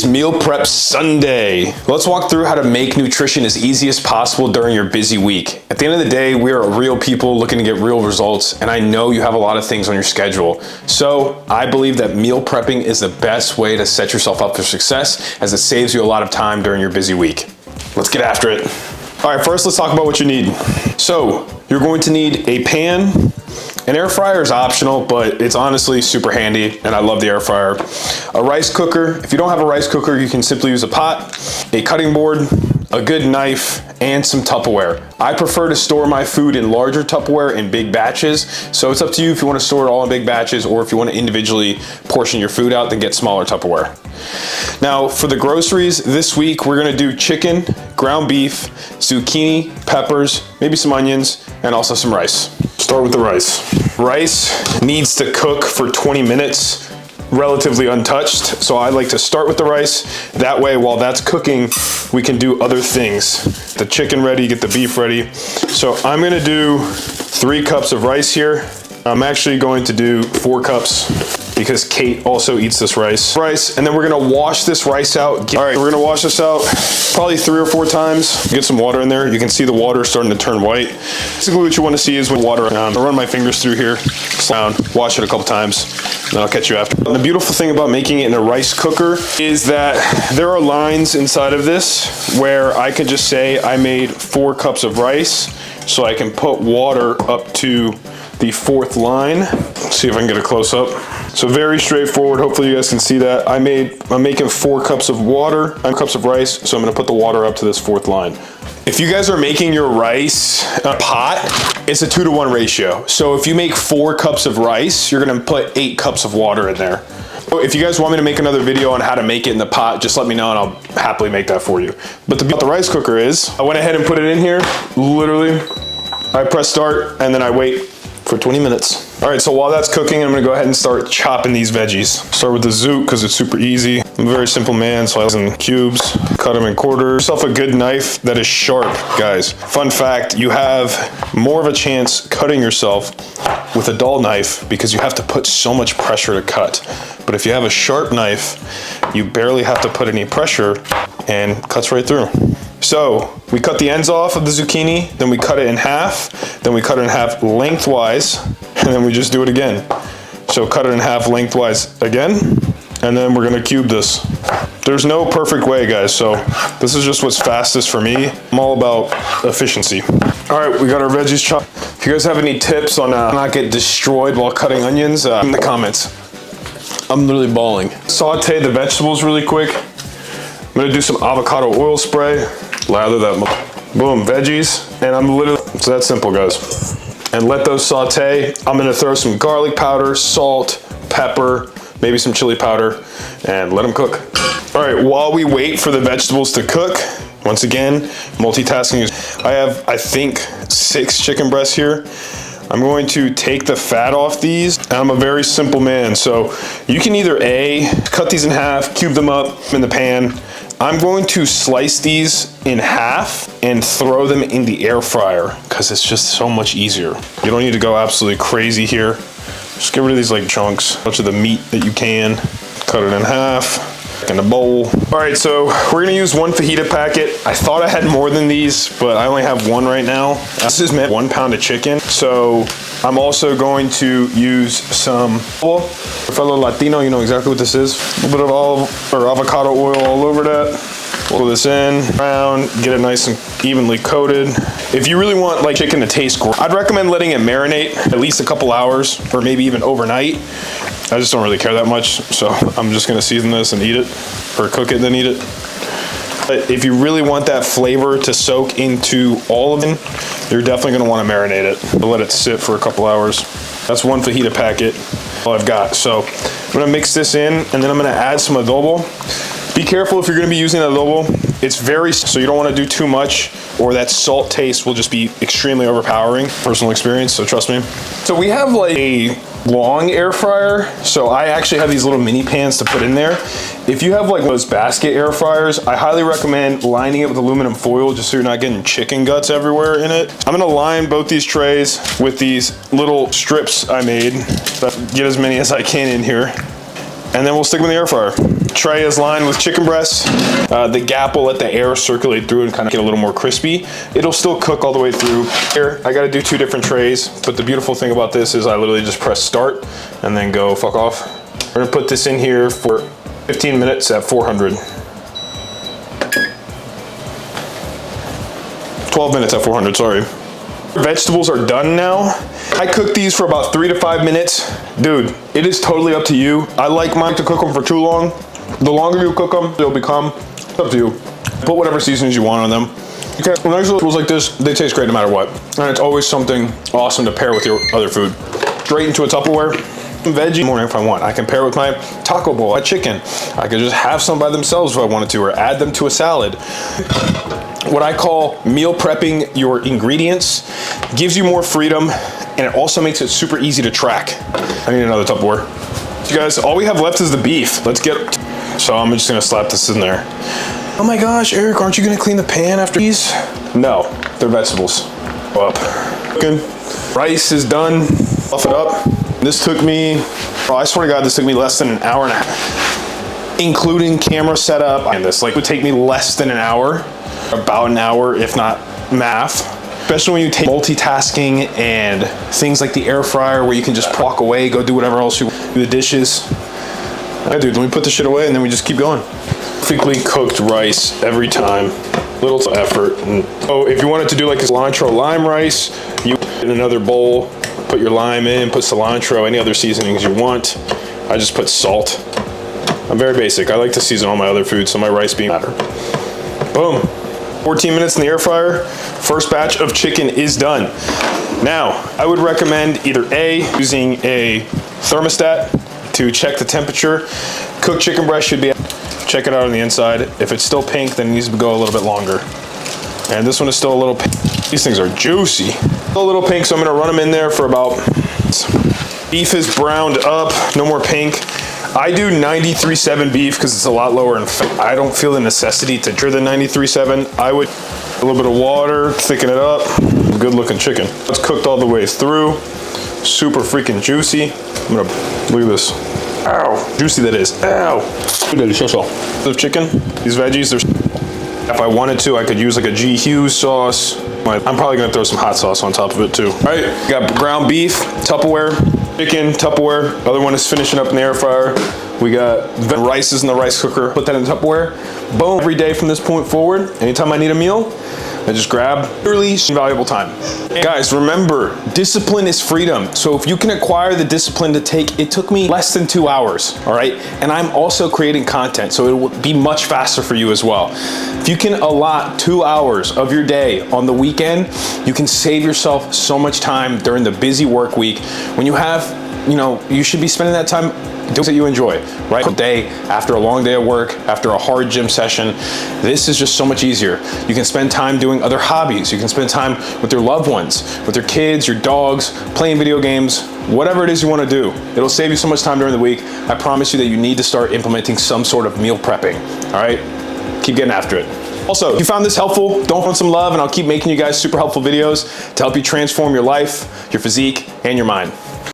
It's Meal Prep Sunday. Let's walk through how to make nutrition as easy as possible during your busy week. At the end of the day, we are real people looking to get real results, and I know you have a lot of things on your schedule. So I believe that meal prepping is the best way to set yourself up for success, as it saves you a lot of time during your busy week. Let's get after it. All right, first let's talk about what you need. So you're going to need a pan. An air fryer is optional, but it's honestly super handy, and I love the air fryer. A rice cooker. If you don't have a rice cooker, you can simply use a pot, a cutting board, a good knife, and some Tupperware. I prefer to store my food in larger Tupperware in big batches, so it's up to you if you want to store it all in big batches, or if you want to individually portion your food out, then get smaller Tupperware. Now, for the groceries, this week we're gonna do chicken, ground beef, zucchini, peppers, maybe some onions, and also some rice. Start with the rice. Rice needs to cook for 20 minutes, relatively untouched. So I like to start with the rice. That way, while that's cooking, we can do other things. The chicken ready, get the beef ready. So I'm gonna do 3 cups of rice here. I'm actually going to do 4 cups because Kate also eats this rice. And then we're gonna wash this rice out. All right, we're gonna wash this out probably 3 or 4 times. Get some water in there. You can see the water starting to turn white. Basically what you wanna see is with water, I'll run my fingers through here, down, wash it a couple times, and I'll catch you after. And the beautiful thing about making it in a rice cooker is that there are lines inside of this where I could just say I made 4 cups of rice, so I can put water up to the 4th line. Let's see if I can get a close up. So very straightforward. Hopefully you guys can see that. I'm making 4 cups of water, 9 cups of rice, so I'm gonna put the water up to this 4th line. If you guys are making your rice pot, it's a 2-to-1 ratio. So if you make 4 cups of rice, you're gonna put 8 cups of water in there. If you guys want me to make another video on how to make it in the pot, just let me know and I'll happily make that for you. But the rice cooker is, I went ahead and put it in here, literally. I press start and then I wait for 20 minutes. All right, so while that's cooking, I'm gonna go ahead and start chopping these veggies. Start with the zoot, because it's super easy. I'm a very simple man, so I was in cubes, cut them in quarters. Yourself a good knife that is sharp, guys. Fun fact, you have more of a chance cutting yourself with a dull knife because you have to put so much pressure to cut. But if you have a sharp knife, you barely have to put any pressure and cuts right through. So we cut the ends off of the zucchini, then we cut it in half, then we cut it in half lengthwise, and then we just do it again. So cut it in half lengthwise again, and then we're gonna cube this. There's no perfect way, guys, so this is just what's fastest for me. I'm all about efficiency. All right, we got our veggies chopped. If you guys have any tips on not get destroyed while cutting onions, in the comments. I'm literally bawling. Saute the vegetables really quick. I'm gonna do some avocado oil spray. Lather that, boom, veggies. And I'm literally, it's that simple, guys. And let those saute. I'm gonna throw some garlic powder, salt, pepper, maybe some chili powder, and let them cook. All right, while we wait for the vegetables to cook, once again, multitasking. I have, I think, 6 chicken breasts here. I'm going to take the fat off these. I'm a very simple man, so you can either cut these in half, cube them up in the pan. I'm going to slice these in half and throw them in the air fryer because it's just so much easier. You don't need to go absolutely crazy here. Just get rid of these like chunks, a bunch of the meat that you can. Cut it in half. In a bowl. All right, so we're gonna use 1 fajita packet. I thought I had more than these, but I only have 1 right now. This is meant 1 pound of chicken. So I'm also going to use some fellow Latino, you know exactly what this is. A little bit of olive or avocado oil all over that. Pull this in, around, get it nice and evenly coated. If you really want like chicken to taste great, I'd recommend letting it marinate at least a couple hours or maybe even overnight. I just don't really care that much, so I'm just gonna season this and eat it, or cook it and then eat it. But if you really want that flavor to soak into all of it, you're definitely gonna wanna marinate it. Let it sit for a couple hours. That's 1 fajita packet, all I've got. So I'm gonna mix this in, and then I'm gonna add some adobo. Be careful if you're gonna be using adobo. It's so you don't wanna do too much, or that salt taste will just be extremely overpowering. Personal experience, so trust me. So we have like a long air fryer, so I actually have these little mini pans to put in there. If you have like those basket air fryers, I highly recommend lining it with aluminum foil just so you're not getting chicken guts everywhere in it. I'm gonna line both these trays with these little strips I made. Get as many as I can in here. and then we'll stick them in the air fryer. Tray is lined with chicken breasts. The gap will let the air circulate through and kind of get a little more crispy. It'll still cook all the way through. Here, I gotta do 2 different trays, but the beautiful thing about this is I literally just press start and then go fuck off. We're gonna put this in here for 15 minutes at 400. 12 minutes at 400, sorry. Vegetables are done now. I cook these for about 3 to 5 minutes. Dude, it is totally up to you. I like mine to cook them for too long. The longer you cook them, they'll become, it's up to you. Put whatever seasonings you want on them. Okay, when nice vegetables like this, they taste great no matter what. And it's always something awesome to pair with your other food. Straight into a Tupperware. Veggie morning if I want. I can pair with my taco bowl, a chicken. I could just have some by themselves if I wanted to, or add them to a salad. What I call meal prepping your ingredients gives you more freedom, and it also makes it super easy to track. I need another Tupperware. You guys, all we have left is the beef. Let's get, so I'm just gonna slap this in there. Oh my gosh, Eric, aren't you gonna clean the pan after these? No, they're vegetables. Up. Cooking. Rice is done. Fluff it up. This took me, oh, I swear to God, this took me less than an hour and a half, including camera setup. And this would take me less than an hour, about an hour, if not math. Especially when you take multitasking and things like the air fryer where you can just walk away, go do whatever else you want, do the dishes. Yeah, dude, let me put this shit away and then we just keep going. Perfectly cooked rice every time, little effort. And so if you wanted to do like a cilantro lime rice, you in another bowl, put your lime in, put cilantro, any other seasonings you want. I just put salt. I'm very basic. I like to season all my other foods, so my rice being matter. Boom. 14 minutes in the air fryer. First batch of chicken is done. Now, I would recommend either A, using a thermostat to check the temperature. Cooked chicken breast should be, check it out on the inside. If it's still pink, then it needs to go a little bit longer. And this one is still a little pink. These things are juicy. Still a little pink, so I'm gonna run them in there for about, beef is browned up, no more pink. I do 93.7 beef because it's a lot lower in fat. I don't feel the necessity to drip the 93.7. I would, a little bit of water, thicken it up. Good looking chicken. It's cooked all the way through. Super freaking juicy. I'm gonna, look at this. Ow, juicy that is, ow. Delicioso. The chicken, these veggies, if I wanted to, I could use like a G. Hughes sauce. I'm probably gonna throw some hot sauce on top of it too. All right, got ground beef, Tupperware, chicken, Tupperware. Other one is finishing up in the air fryer. We got rice is in the rice cooker. Put that in the Tupperware. Boom, every day from this point forward, anytime I need a meal, I just grab really valuable time. Guys, remember, discipline is freedom. So if you can acquire the discipline to take, it took me less than 2 hours, all right? And I'm also creating content, so it will be much faster for you as well. If you can allot 2 hours of your day on the weekend, you can save yourself so much time during the busy work week. When you have, you should be spending that time doing what you enjoy, right? A day after a long day of work, after a hard gym session, this is just so much easier. You can spend time doing other hobbies. You can spend time with your loved ones, with your kids, your dogs, playing video games, whatever it is you want to do. It'll save you so much time during the week. I promise you that you need to start implementing some sort of meal prepping, all right? Keep getting after it. Also, if you found this helpful, don't want some love, and I'll keep making you guys super helpful videos to help you transform your life, your physique, and your mind.